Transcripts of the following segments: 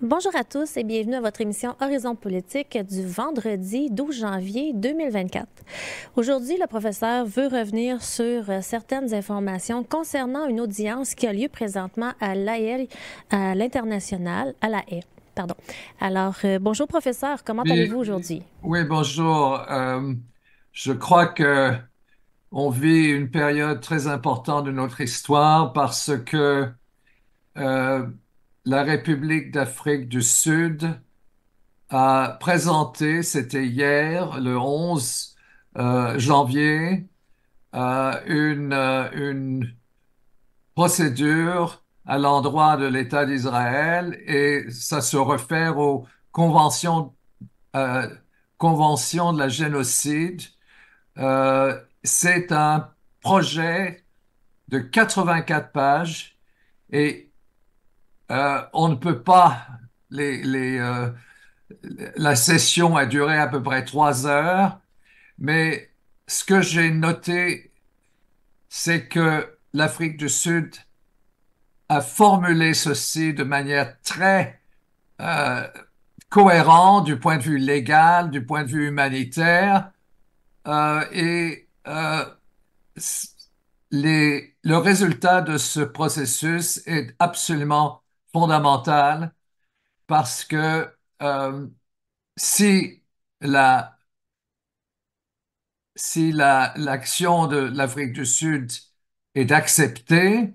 Bonjour à tous et bienvenue à votre émission Horizon politique du vendredi 12 janvier 2024. Aujourd'hui, le professeur veut revenir sur certaines informations concernant une audience qui a lieu présentement à l'AE, à l'international, à la haie. Pardon. Alors, bonjour professeur, comment Oui, allez-vous aujourd'hui? oui, bonjour. Je crois que on vit une période très importante de notre histoire parce que euh, la République d'Afrique du Sud a présenté, c'était hier, le 11 janvier, une procédure à l'endroit de l'État d'Israël et ça se réfère aux conventions, euh, conventions de la génocide. C'est un projet de 84 pages et on ne peut pas, la session a duré à peu près 3 heures, mais ce que j'ai noté, c'est que l'Afrique du Sud a formulé ceci de manière très euh, cohérente du point de vue légal, du point de vue humanitaire, et le résultat de ce processus est absolument fondamental parce que euh, si la, l'action de l'Afrique du Sud est acceptée,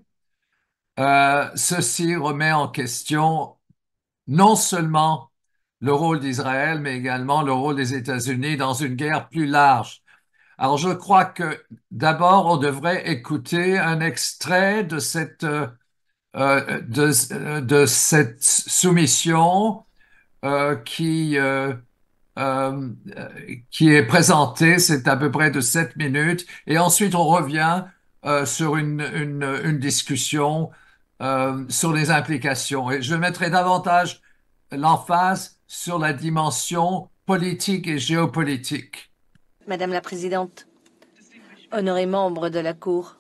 ceci remet en question non seulement le rôle d'Israël, mais également le rôle des États-Unis dans une guerre plus large. Alors, je crois que d'abord, on devrait écouter un extrait de de cette soumission euh, qui, euh, euh, qui est présentée. C'est à peu près de 7 minutes. Et ensuite, on revient sur une discussion sur les implications. Et je mettrai davantage l'emphase sur la dimension politique et géopolitique. Madame la Présidente, honorés membres de la Cour,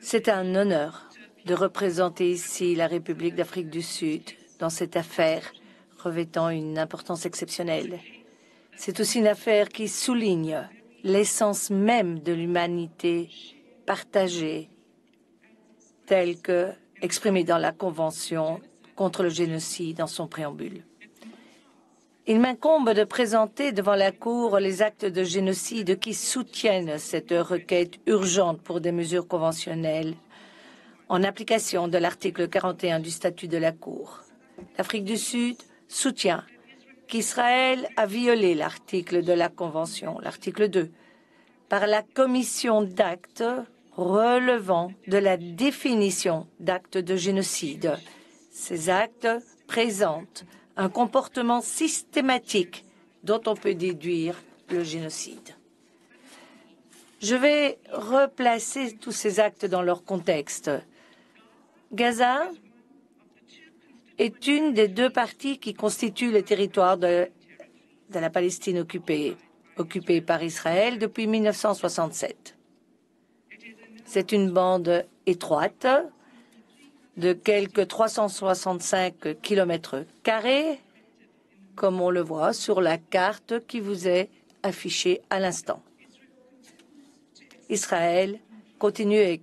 c'est un honneur de représenter ici la République d'Afrique du Sud dans cette affaire revêtant une importance exceptionnelle. C'est aussi une affaire qui souligne l'essence même de l'humanité partagée telle que exprimée dans la Convention contre le génocide dans son préambule. Il m'incombe de présenter devant la Cour les actes de génocide qui soutiennent cette requête urgente pour des mesures conventionnelles en application de l'article 41 du statut de la Cour. L'Afrique du Sud soutient qu'Israël a violé l'article de la Convention, l'article 2, par la commission d'actes relevant de la définition d'actes de génocide. Ces actes présentent un comportement systématique dont on peut déduire le génocide. Je vais replacer tous ces actes dans leur contexte. Gaza est une des deux parties qui constituent le territoire de la Palestine occupée par Israël depuis 1967. C'est une bande étroite de quelques 365 km², comme on le voit sur la carte qui vous est affichée à l'instant. Israël continue à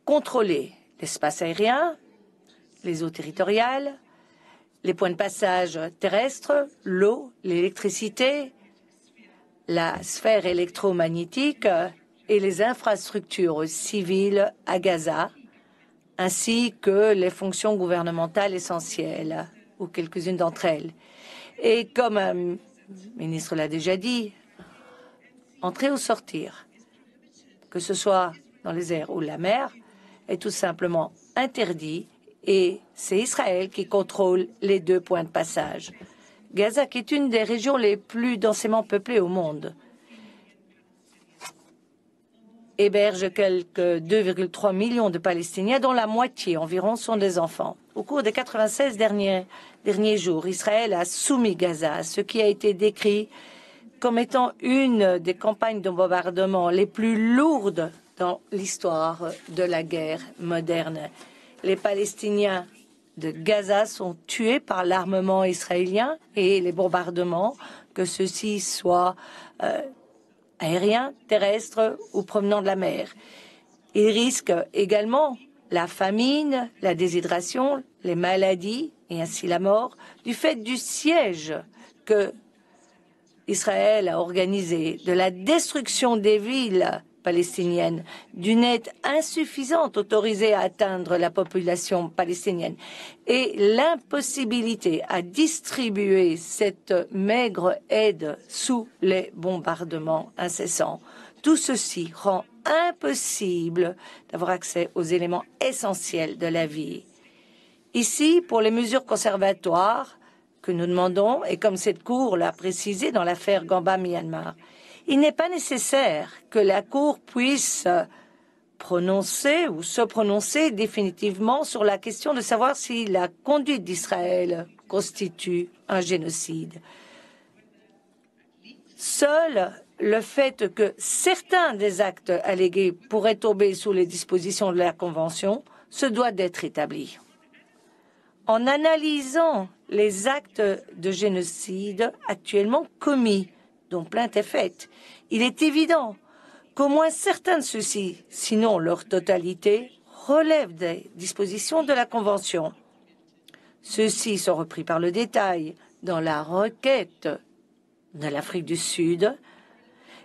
contrôler l'espace aérien, les eaux territoriales, les points de passage terrestres, l'eau, l'électricité, la sphère électromagnétique et les infrastructures civiles à Gaza, ainsi que les fonctions gouvernementales essentielles, ou quelques-unes d'entre elles. Et comme un ministre l'a déjà dit, entrer ou sortir, que ce soit dans les airs ou la mer, est tout simplement interdit et c'est Israël qui contrôle les deux points de passage. Gaza, qui est une des régions les plus densément peuplées au monde, héberge quelques 2,3 millions de Palestiniens, dont la moitié environ sont des enfants. Au cours des 96 derniers jours, Israël a soumis Gaza, ce qui a été décrit comme étant une des campagnes de bombardement les plus lourdes dans l'histoire de la guerre moderne. Les Palestiniens de Gaza sont tués par l'armement israélien et les bombardements, que ceux-ci soient aériens, terrestres ou provenant de la mer. Ils risquent également la famine, la déshydratation, les maladies et ainsi la mort du fait du siège que Israël a organisé, de la destruction des villes palestiniennes, d'une aide insuffisante autorisée à atteindre la population palestinienne et l'impossibilité à distribuer cette maigre aide sous les bombardements incessants. Tout ceci rend impossible d'avoir accès aux éléments essentiels de la vie. Ici, pour les mesures conservatoires que nous demandons, et comme cette Cour l'a précisé dans l'affaire Gamba-Myanmar, il n'est pas nécessaire que la Cour puisse prononcer ou se prononcer définitivement sur la question de savoir si la conduite d'Israël constitue un génocide. Seul le fait que certains des actes allégués pourraient tomber sous les dispositions de la Convention se doit d'être établi. En analysant les actes de génocide actuellement commis, dont plainte est faite, il est évident qu'au moins certains de ceux-ci, sinon leur totalité, relèvent des dispositions de la Convention. Ceux-ci sont repris par le détail dans la requête de l'Afrique du Sud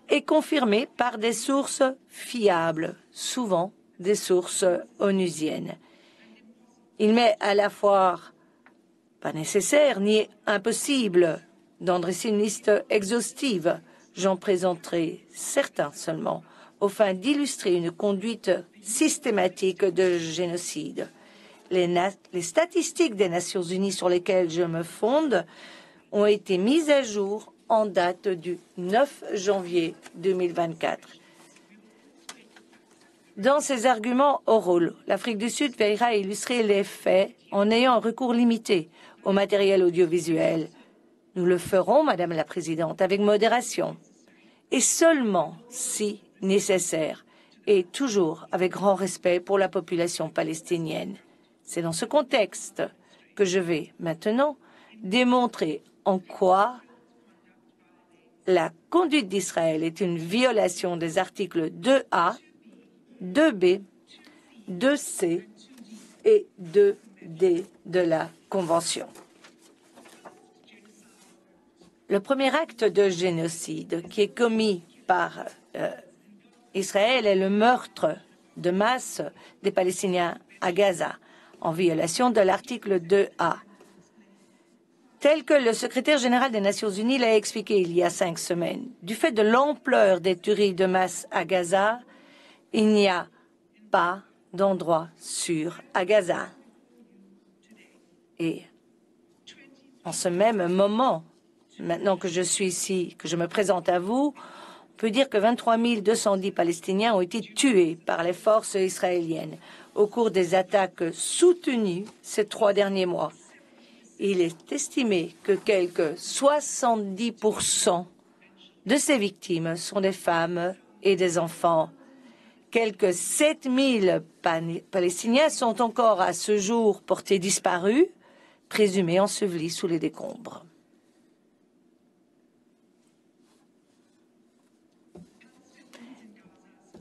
et confirmés par des sources fiables, souvent des sources onusiennes. Il m'est à la fois pas nécessaire ni impossible d'en dresser une liste exhaustive. J'en présenterai certains seulement, aux fins d'illustrer une conduite systématique de génocide. Les statistiques des Nations Unies sur lesquelles je me fonde ont été mises à jour en date du 9 janvier 2024. Dans ses arguments oraux, l'Afrique du Sud veillera à illustrer les faits en ayant un recours limité au matériel audiovisuel. Nous le ferons, Madame la Présidente, avec modération et seulement si nécessaire et toujours avec grand respect pour la population palestinienne. C'est dans ce contexte que je vais maintenant démontrer en quoi la conduite d'Israël est une violation des articles 2A, 2B, 2C et 2D de la Convention. Le premier acte de génocide qui est commis par Israël est le meurtre de masse des Palestiniens à Gaza, en violation de l'article 2A. Tel que le secrétaire général des Nations Unies l'a expliqué il y a 5 semaines, du fait de l'ampleur des tueries de masse à Gaza, il n'y a pas d'endroit sûr à Gaza. Et en ce même moment, maintenant que je suis ici, que je me présente à vous, on peut dire que 23 210 Palestiniens ont été tués par les forces israéliennes au cours des attaques soutenues ces 3 derniers mois. Il est estimé que quelque 70% de ces victimes sont des femmes et des enfants. Quelques 7000 Palestiniens sont encore à ce jour portés disparus, présumés ensevelis sous les décombres.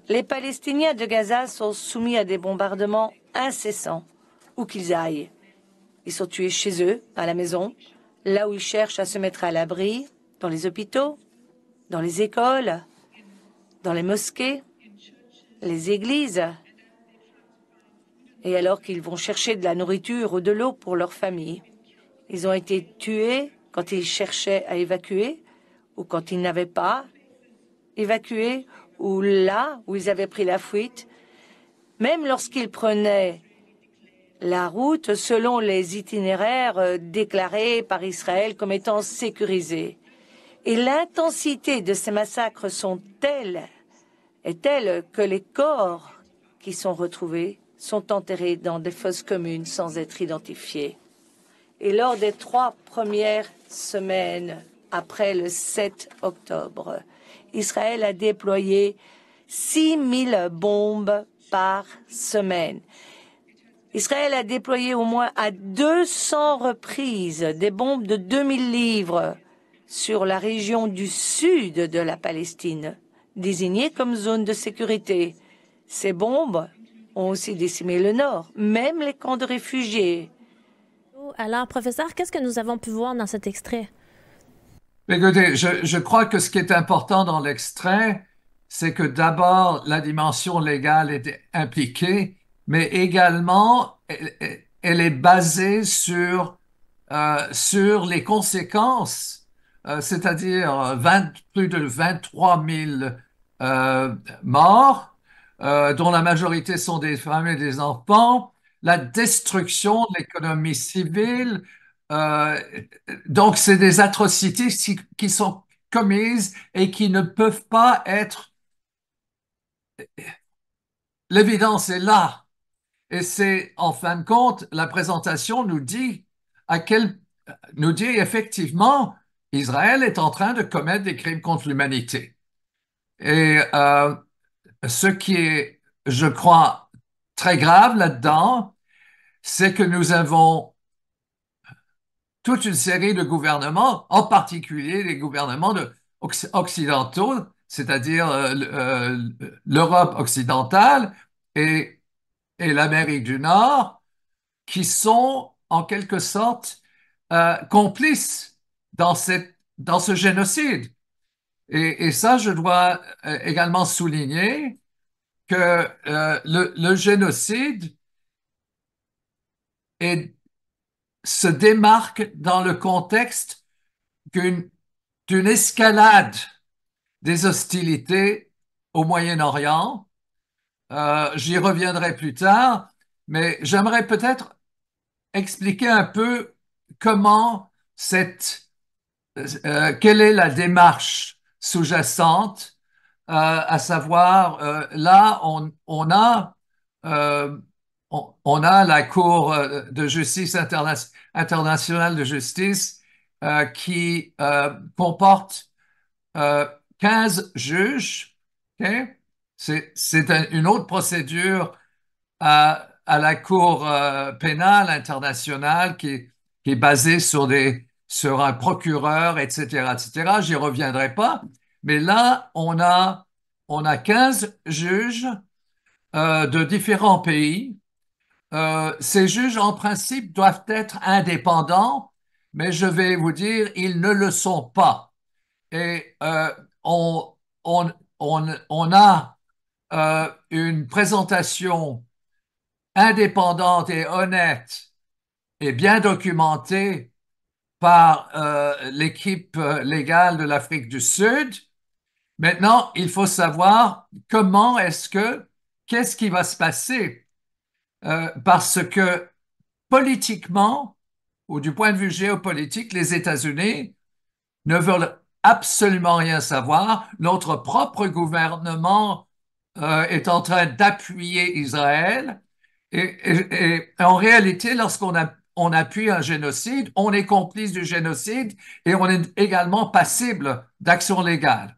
Les Palestiniens de Gaza sont soumis à des bombardements incessants, où qu'ils aillent. Ils sont tués chez eux, à la maison, là où ils cherchent à se mettre à l'abri, dans les hôpitaux, dans les écoles, dans les mosquées, les églises. Et alors qu'ils vont chercher de la nourriture ou de l'eau pour leur famille. Ils ont été tués quand ils cherchaient à évacuer ou quand ils n'avaient pas évacué ou là où ils avaient pris la fuite. Même lorsqu'ils prenaient la route selon les itinéraires déclarés par Israël comme étant sécurisés. Et l'intensité de ces massacres est telle que les corps qui sont retrouvés sont enterrés dans des fosses communes sans être identifiés. Et lors des 3 premières semaines après le 7 octobre, Israël a déployé 6000 bombes par semaine. Israël a déployé au moins à 200 reprises des bombes de 2000 livres sur la région du sud de la Palestine, désignée comme zone de sécurité. Ces bombes ont aussi décimé le nord, même les camps de réfugiés. Alors, professeur, qu'est-ce que nous avons pu voir dans cet extrait? Écoutez, je crois que ce qui est important dans l'extrait, c'est que d'abord, la dimension légale est impliquée, mais également, elle est basée sur les conséquences, c'est-à-dire plus de 23 000 morts, dont la majorité sont des femmes et des enfants, la destruction de l'économie civile. euh, donc, c'est des atrocités qui sont commises et qui ne peuvent pas être... L'évidence est là. Et c'est, en fin de compte, la présentation nous dit nous dit effectivement, Israël est en train de commettre des crimes contre l'humanité. Et ce qui est, je crois, très grave là-dedans, c'est que nous avons toute une série de gouvernements, en particulier les gouvernements occidentaux, c'est-à-dire l'Europe occidentale et, et l'Amérique du Nord, qui sont en quelque sorte complices dans ce génocide. Et ça, je dois également souligner que le génocide se démarque dans le contexte d'une escalade des hostilités au Moyen-Orient. J'y reviendrai plus tard, mais j'aimerais peut-être expliquer un peu comment quelle est la démarche sous-jacente, à savoir, là, euh, on a la Cour de justice internationale de justice qui comporte euh, 15 juges. OK? Une autre procédure à la Cour pénale internationale qui est basée sur un procureur, etc., etc. J'y reviendrai pas. Mais là, on a 15 juges de différents pays. Ces juges, en principe, doivent être indépendants, mais je vais vous dire, ils ne le sont pas. Et on, on a une présentation indépendante et honnête et bien documentée par l'équipe légale de l'Afrique du Sud. Maintenant, il faut savoir qu'est-ce qui va se passer? Parce que politiquement, ou du point de vue géopolitique, les États-Unis ne veulent absolument rien savoir. Notre propre gouvernement est en train d'appuyer Israël. Et en réalité, on appuie un génocide, on est complice du génocide et on est également passible d'actions légales.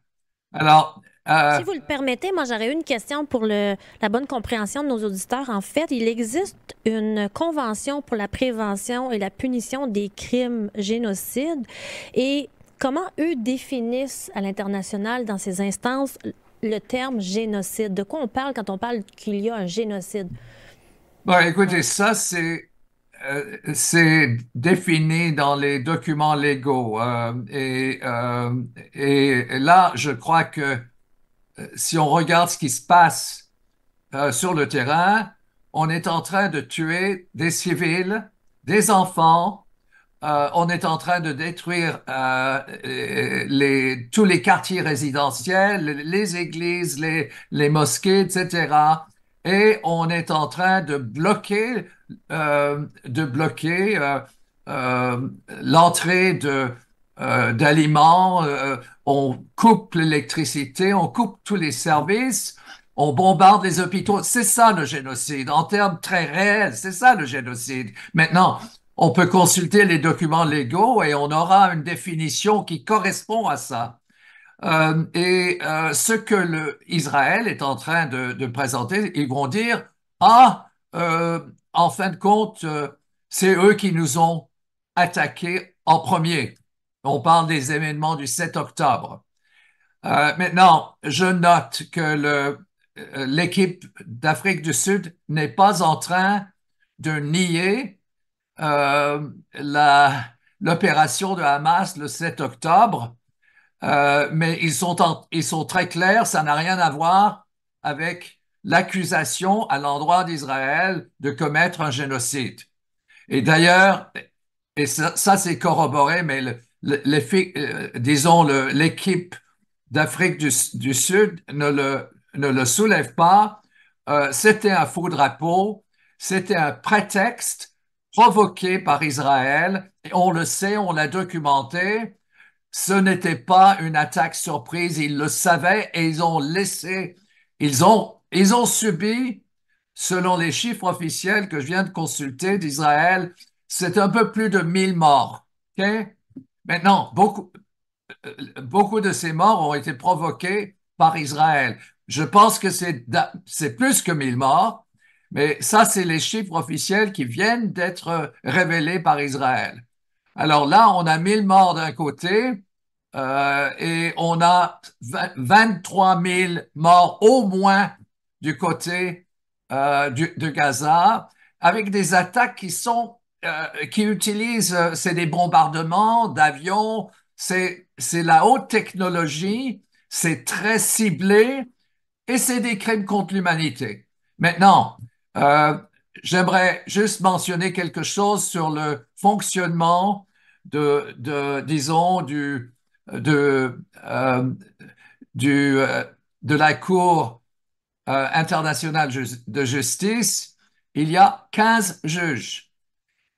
Alors, Si vous le permettez, moi j'aurais une question pour la bonne compréhension de nos auditeurs. En fait, il existe une convention pour la prévention et la punition des crimes génocides. Et comment eux définissent à l'international, dans ces instances, le terme génocide? De quoi on parle quand on parle qu'il y a un génocide? bon, écoutez, ça, c'est défini dans les documents légaux. Et là, je crois que si on regarde ce qui se passe sur le terrain, on est en train de tuer des civils, des enfants. On est en train de détruire tous les quartiers résidentiels, les églises, les mosquées, etc. Et on est en train de bloquer l'entrée d'aliments. On coupe l'électricité, on coupe tous les services, on bombarde les hôpitaux. C'est ça le génocide, en termes très réels. C'est ça le génocide. Maintenant, on peut consulter les documents légaux et on aura une définition qui correspond à ça. Ce que Israël est en train de présenter, ils vont dire, ah, en fin de compte, c'est eux qui nous ont attaqués en premier. On parle des événements du 7 octobre. Maintenant, je note que l'équipe d'Afrique du Sud n'est pas en train de nier l'opération de Hamas le 7 octobre, mais ils sont très clairs, ça n'a rien à voir avec l'accusation à l'endroit d'Israël de commettre un génocide. Et d'ailleurs, et ça c'est corroboré, mais disons l'équipe d'Afrique du Sud ne le soulève pas. C'était un faux drapeau, c'était un prétexte provoqué par Israël, et on le sait, on l'a documenté. Ce n'était pas une attaque surprise, ils le savaient et ils ont laissé, ils ont subi, selon les chiffres officiels que je viens de consulter d'Israël, c'est un peu plus de 1000 morts. OK? Maintenant, beaucoup de ces morts ont été provoqués par Israël. Je pense que c'est plus que 1000 morts, mais ça, c'est les chiffres officiels qui viennent d'être révélés par Israël. Alors là, on a 1000 morts d'un côté et on a 23 000 morts au moins du côté de Gaza, avec des attaques qui utilisent, c'est des bombardements d'avions, c'est la haute technologie, c'est très ciblé et c'est des crimes contre l'humanité. Maintenant, euh, j'aimerais juste mentionner quelque chose sur le fonctionnement disons, de, euh, du, euh, de la Cour internationale de justice. Il y a 15 juges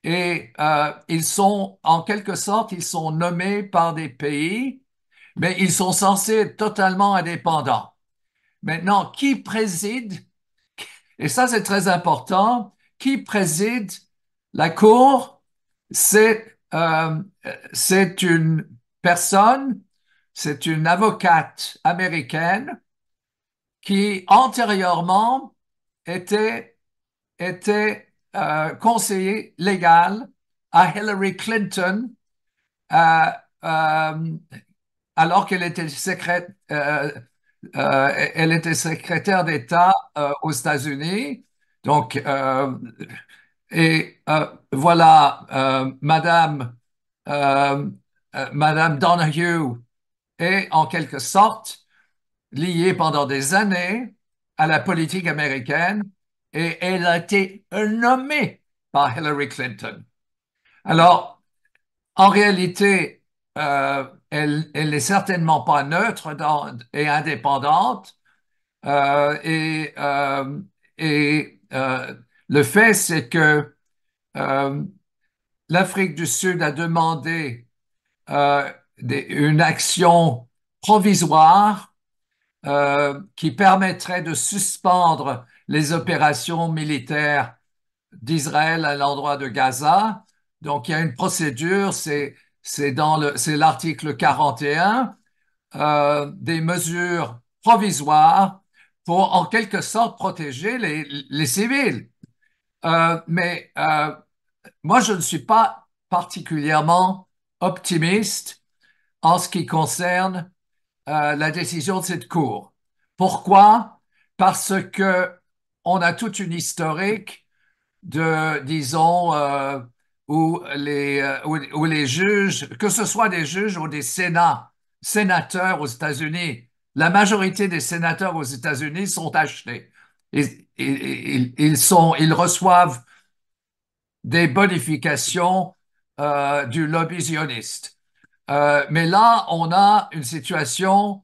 et ils sont, en quelque sorte, ils sont nommés par des pays, mais ils sont censés être totalement indépendants. Maintenant, qui préside, et ça c'est très important, qui préside la Cour? C'est une personne, c'est une avocate américaine qui antérieurement était, était conseiller légal à Hillary Clinton euh, euh, alors qu'elle était elle était secrétaire d'État aux États-Unis. Donc, voilà, euh, Madame Donahue est en quelque sorte liée pendant des années à la politique américaine et elle a été nommée par Hillary Clinton. Alors, en réalité, elle n'est certainement pas neutre et indépendante. Euh, et euh, et le fait, c'est que euh, l'Afrique du Sud a demandé euh, une action provisoire qui permettrait de suspendre les opérations militaires d'Israël à l'endroit de Gaza. Donc, il y a une procédure, c'est l'article 41, des mesures provisoires pour en quelque sorte protéger les civils. Mais moi, je ne suis pas particulièrement optimiste en ce qui concerne la décision de cette Cour. Pourquoi? Parce que on a toute une historique disons, où les juges, que ce soit des juges ou des sénateurs aux États-Unis, la majorité des sénateurs aux États-Unis sont achetés. Ils reçoivent des bonifications du lobby zioniste. Mais là, on a une situation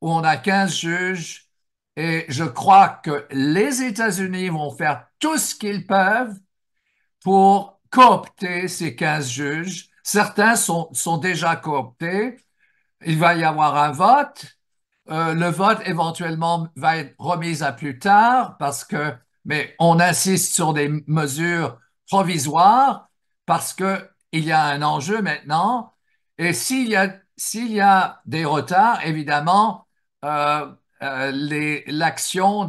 où on a 15 juges et je crois que les États-Unis vont faire tout ce qu'ils peuvent pour coopter ces 15 juges. Certains sont déjà cooptés. Il va y avoir un vote. Le vote éventuellement va être remis à plus tard mais on insiste sur des mesures provisoires parce que il y a un enjeu maintenant. Et s'il y a des retards, évidemment, l'action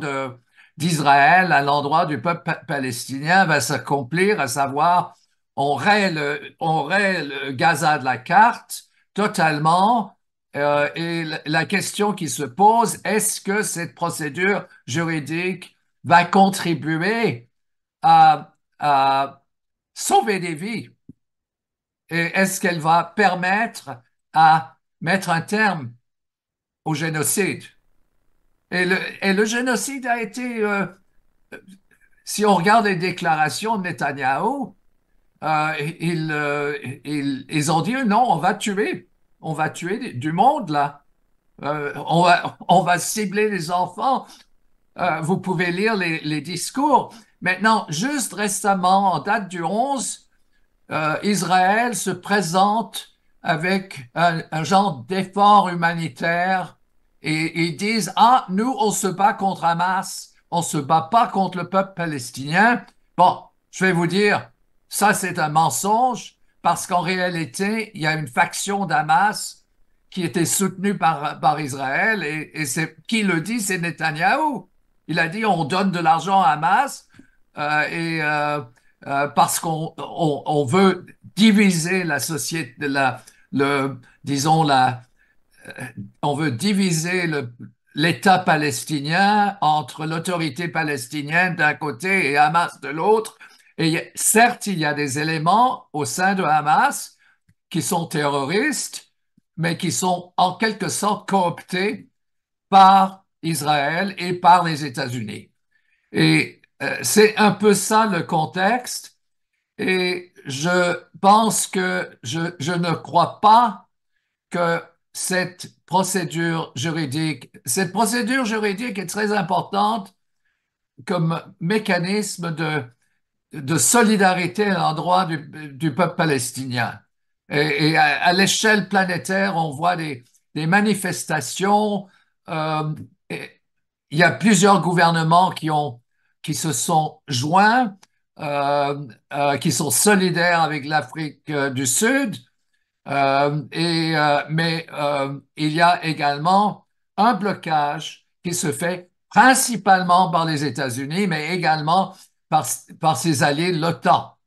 d'Israël à l'endroit du peuple palestinien va s'accomplir, à savoir on raie le Gaza de la carte totalement. Et la question qui se pose, est-ce que cette procédure juridique va contribuer à sauver des vies? Et est-ce qu'elle va permettre à mettre un terme au génocide? Et le génocide a été, si on regarde les déclarations de Netanyahou, ils ont dit non, on va tuer du monde là. On va cibler les enfants. Vous pouvez lire les discours. Maintenant, juste récemment, en date du 11, Israël se présente avec un genre d'effort humanitaire et ils disent, ah, nous, on se bat contre Hamas, on se bat pas contre le peuple palestinien. Bon, je vais vous dire, ça, c'est un mensonge parce qu'en réalité, il y a une faction d'Hamas qui était soutenue par Israël et c'est qui le dit, c'est Netanyahou. Il a dit, on donne de l'argent à Hamas parce qu'on veut diviser la société, disons, on veut diviser l'État palestinien entre l'autorité palestinienne d'un côté et Hamas de l'autre. Et certes, il y a des éléments au sein de Hamas qui sont terroristes, mais qui sont en quelque sorte cooptés par Israël et par les États-Unis. Et c'est un peu ça le contexte. Et je pense que je ne crois pas que cette procédure juridique est très importante comme mécanisme de solidarité à l'endroit du peuple palestinien. Et à l'échelle planétaire, on voit des manifestations. euh, il y a plusieurs gouvernements qui se sont joints, qui sont solidaires avec l'Afrique du Sud. Mais il y a également un blocage qui se fait principalement par les États-Unis, mais également par ses alliés, l'OTAN.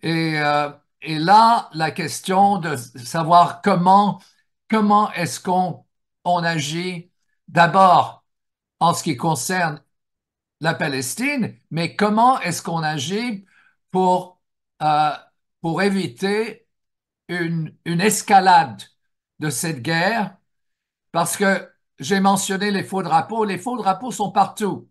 Et, euh, et là, la question de savoir comment est-ce qu'on agit d'abord en ce qui concerne la Palestine, mais comment est-ce qu'on agit pour, euh, pour éviter une escalade de cette guerre? Parce que j'ai mentionné les faux drapeaux. Les faux drapeaux sont partout.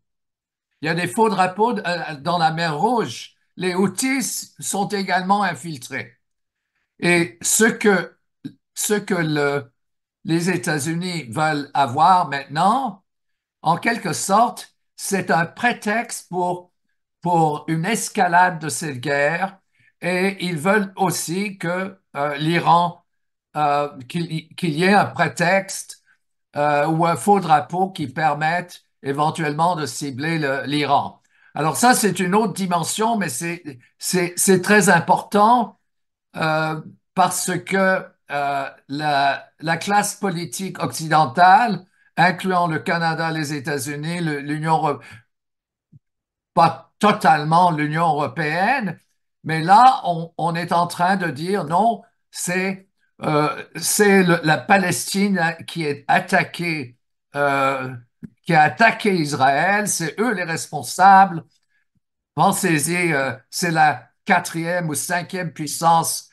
Il y a des faux drapeaux dans la mer Rouge. Les Houthis sont également infiltrés. Et ce que les États-Unis veulent avoir maintenant, en quelque sorte, c'est un prétexte pour une escalade de cette guerre et ils veulent aussi que l'Iran, qu'il y ait un prétexte ou un faux drapeau qui permette éventuellement de cibler l'Iran. Alors ça, c'est une autre dimension, mais c'est très important euh, parce que la classe politique occidentale, incluant le Canada, les États-Unis, l'Union, pas totalement l'Union européenne, mais là, on est en train de dire non, c'est la Palestine qui est attaquée, euh, qui a attaqué Israël, c'est eux les responsables. Pensez-y, c'est la quatrième ou cinquième puissance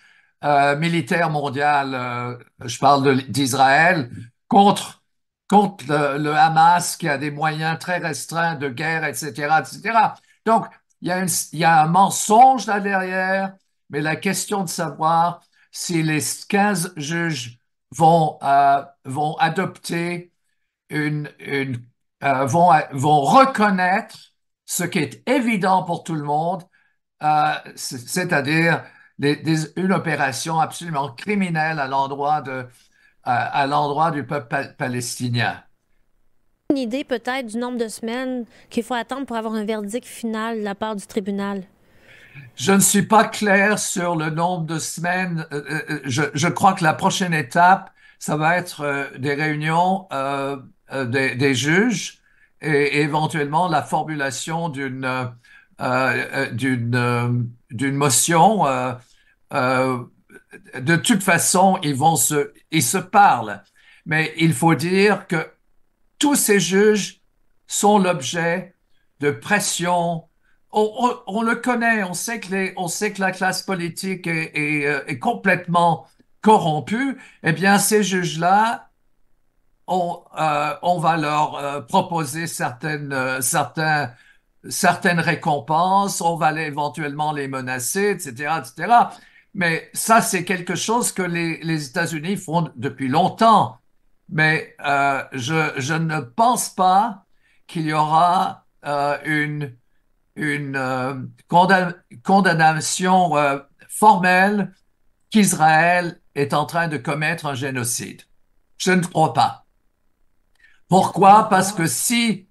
militaire mondiale, je parle d'Israël, contre le Hamas qui a des moyens très restreints de guerre, etc., etc. Donc, il y a un mensonge là derrière, mais la question de savoir si les 15 juges vont adopter vont reconnaître ce qui est évident pour tout le monde, c'est-à-dire une opération absolument criminelle à l'endroit du peuple palestinien. Une idée peut-être du nombre de semaines qu'il faut attendre pour avoir un verdict final de la part du tribunal? Je ne suis pas clair sur le nombre de semaines. Je crois que la prochaine étape, ça va être des réunions des juges et éventuellement la formulation d'une motion. Euh, de toute façon, ils se parlent. Mais il faut dire que tous ces juges sont l'objet de pression. On le connaît, on sait que la classe politique est complètement corrompue. Eh bien, ces juges-là, on va leur proposer certaines récompenses, on va éventuellement les menacer, etc., etc. Mais ça, c'est quelque chose que les États-Unis font depuis longtemps. Mais je ne pense pas qu'il y aura une condamnation formelle qu'Israël est en train de commettre un génocide. Je ne crois pas. Pourquoi? Parce que si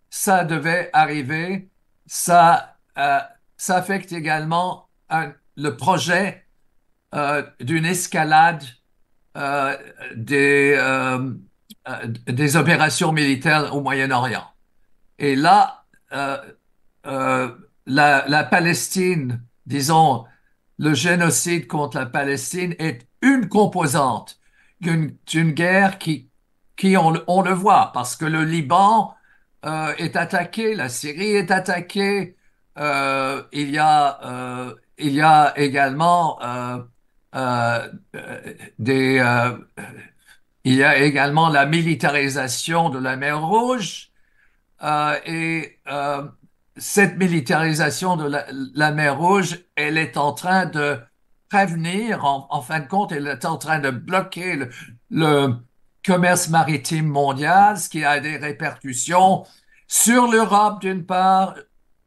ça devait arriver, ça affecte également le projet d'une escalade euh, des, euh, des opérations militaires au Moyen-Orient. Et là, la Palestine, disons, le génocide contre la Palestine est une composante d'une guerre qui on le voit, parce que le Liban est attaqué, la Syrie est attaquée, il y a également des, il y a également la militarisation de la mer Rouge. Et cette militarisation de la mer Rouge, elle est en train de prévenir, en fin de compte, elle est en train de bloquer le commerce maritime mondial, ce qui a des répercussions sur l'Europe d'une part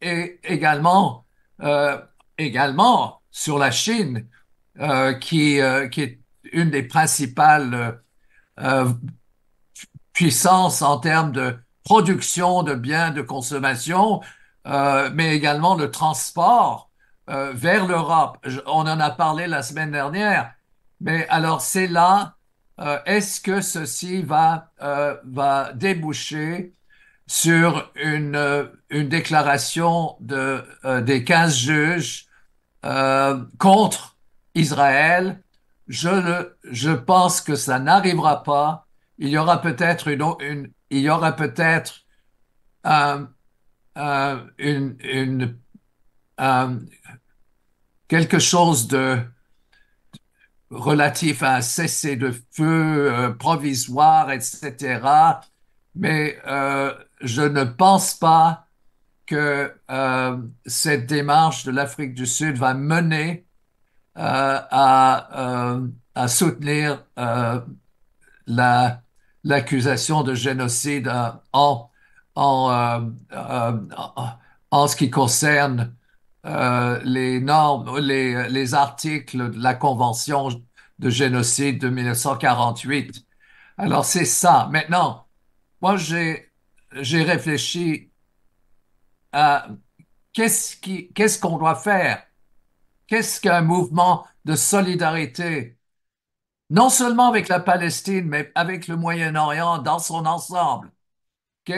et euh, également sur la Chine, qui est une des principales euh, puissance en termes de production de biens de consommation, mais également le transport vers l'Europe. On en a parlé la semaine dernière, mais alors c'est là, est-ce que ceci va déboucher sur une déclaration des 15 juges contre Israël? Je pense que ça n'arrivera pas. Il y aura peut-être il y aura peut-être euh, une, euh, quelque chose de relatif à un cessez-le-feu provisoire, etc. Mais je ne pense pas que cette démarche de l'Afrique du Sud va mener à soutenir la, l'accusation de génocide en, en ce qui concerne les normes, les articles de la Convention de génocide de 1948. Alors, c'est ça. Maintenant, moi, j'ai réfléchi à qu'est-ce qu'on doit faire? Qu'est-ce qu'un mouvement de solidarité? Non seulement avec la Palestine, mais avec le Moyen-Orient dans son ensemble. OK?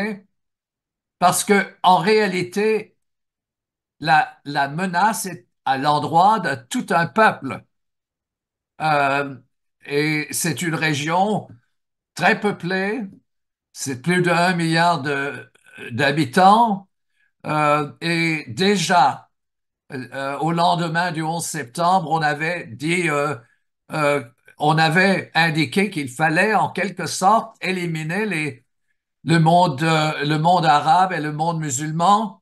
Parce que en réalité, la menace est à l'endroit de tout un peuple. Euh, et c'est une région très peuplée, c'est plus d'1 milliard d'habitants. Et déjà, au lendemain du 11 septembre, euh, on avait indiqué qu'il fallait en quelque sorte éliminer le monde arabe et le monde musulman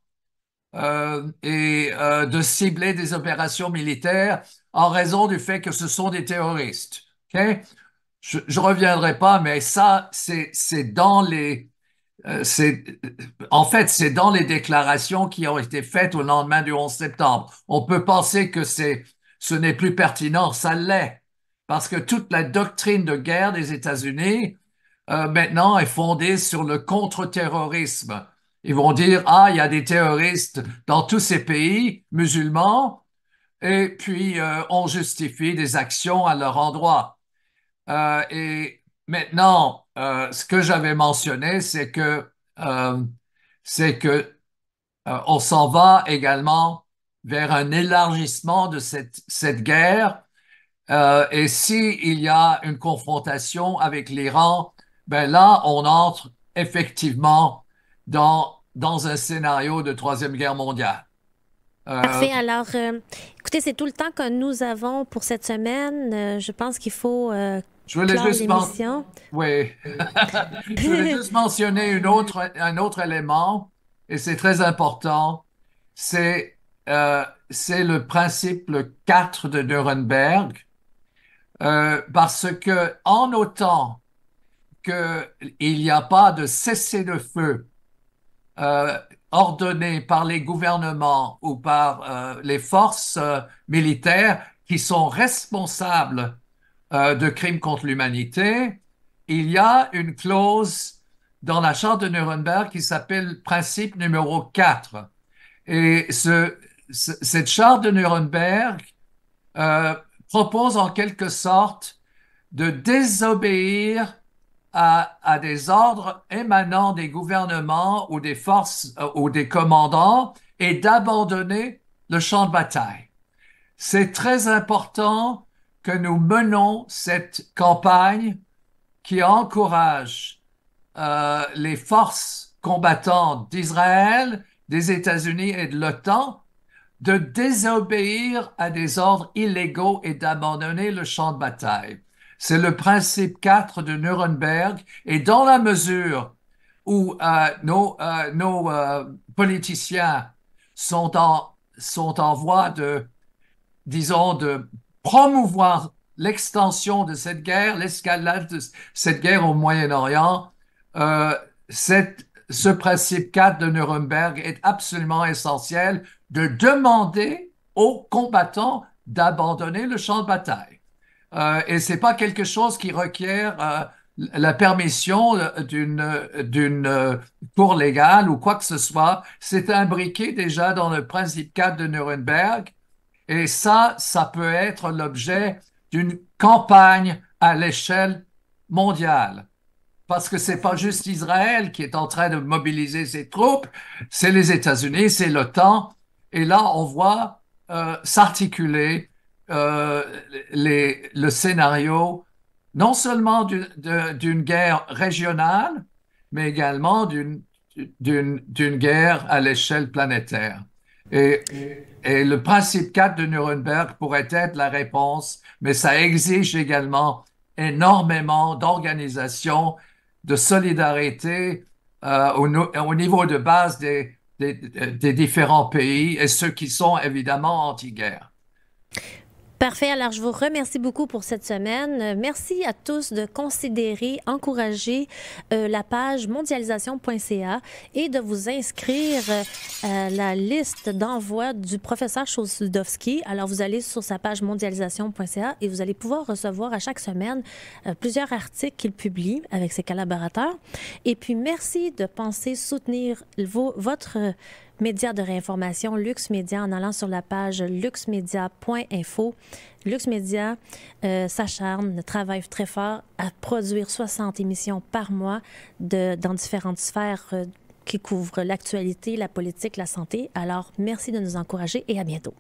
et de cibler des opérations militaires en raison du fait que ce sont des terroristes. OK? Je reviendrai pas, mais ça, c'est dans c'est, en fait, c'est dans les déclarations qui ont été faites au lendemain du 11 septembre. On peut penser que ce n'est plus pertinent, ça l'est, parce que toute la doctrine de guerre des États-Unis, maintenant, est fondée sur le contre-terrorisme. Ils vont dire, ah, il y a des terroristes dans tous ces pays musulmans, et puis on justifie des actions à leur endroit. Et maintenant, ce que j'avais mentionné, c'est que c'est que on s'en va également vers un élargissement de cette guerre. Et s'il y a une confrontation avec l'Iran, ben là, on entre effectivement dans un scénario de Troisième Guerre mondiale. Parfait. Alors, écoutez, c'est tout le temps que nous avons pour cette semaine. Je pense qu'il faut je voulais clore juste l'émission. oui. Je voulais juste mentionner un autre élément, et c'est très important, c'est le principe 4 de Nuremberg, parce que en autant qu'il n'y a pas de cessez-le-feu euh, ordonné par les gouvernements ou par les forces militaires qui sont responsables de crimes contre l'humanité, il y a une clause dans la charte de Nuremberg qui s'appelle principe numéro 4. Et cette charte de Nuremberg euh, propose en quelque sorte de désobéir à des ordres émanant des gouvernements ou des forces ou des commandants et d'abandonner le champ de bataille. C'est très important que nous menons cette campagne qui encourage les forces combattantes d'Israël, des États-Unis et de l'OTAN de désobéir à des ordres illégaux et d'abandonner le champ de bataille. C'est le principe 4 de Nuremberg, et dans la mesure où nos politiciens sont en voie de, disons, de promouvoir l'extension de cette guerre, l'escalade de cette guerre au Moyen-Orient, euh, ce principe 4 de Nuremberg est absolument essentiel de demander aux combattants d'abandonner le champ de bataille. Et c'est pas quelque chose qui requiert la permission d'une cour légale ou quoi que ce soit. C'est imbriqué déjà dans le principe 4 de Nuremberg. Et ça peut être l'objet d'une campagne à l'échelle mondiale. Parce que c'est pas juste Israël qui est en train de mobiliser ses troupes, c'est les États-Unis, c'est l'OTAN. Et là, on voit s'articuler euh, le scénario non seulement d'une guerre régionale, mais également d'une guerre à l'échelle planétaire. Et, et le principe 4 de Nuremberg pourrait être la réponse, mais ça exige également énormément d'organisation, de solidarité au niveau de base des différents pays et ceux qui sont évidemment anti-guerre. Parfait. Alors, je vous remercie beaucoup pour cette semaine. Merci à tous de considérer, encourager la page mondialisation.ca et de vous inscrire à la liste d'envoi du professeur Chossudovsky. Alors, vous allez sur sa page mondialisation.ca et vous allez pouvoir recevoir à chaque semaine plusieurs articles qu'il publie avec ses collaborateurs. Et puis, merci de penser soutenir votre média de réinformation, Lux Média, en allant sur la page luxmedia.info. Lux Média s'acharne, travaille très fort à produire 60 émissions par mois dans différentes sphères qui couvrent l'actualité, la politique, la santé. Alors, merci de nous encourager et à bientôt.